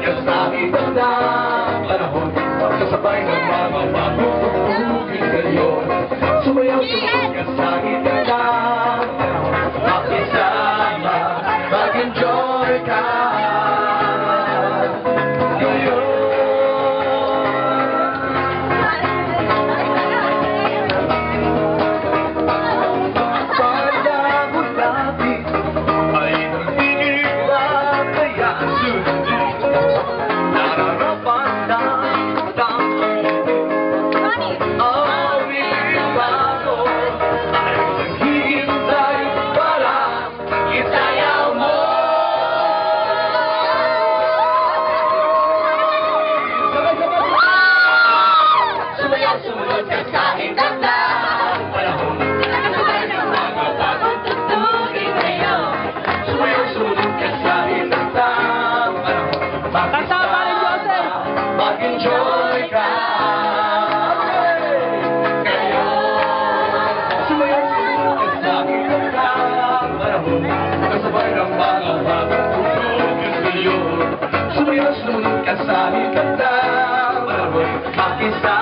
ka sa itandang panahon. Kasabay ng mga matutugtugin ngayon. Sumayaw-sumayaw ka sa itandang panahon. Makisama, mag-enjoy ka. Sumunod ka sa hindandang panahon. Kasabay ng mga patutugtugin ngayon. Sumunod ka sa hindandang panahon. Makisama, mag-enjoy ka. Ngayon, sumunod ka sa hindandang panahon. Kasabay ng mga patutugin ngayon. Sumunod ka sa hindandang panahon. Makisama,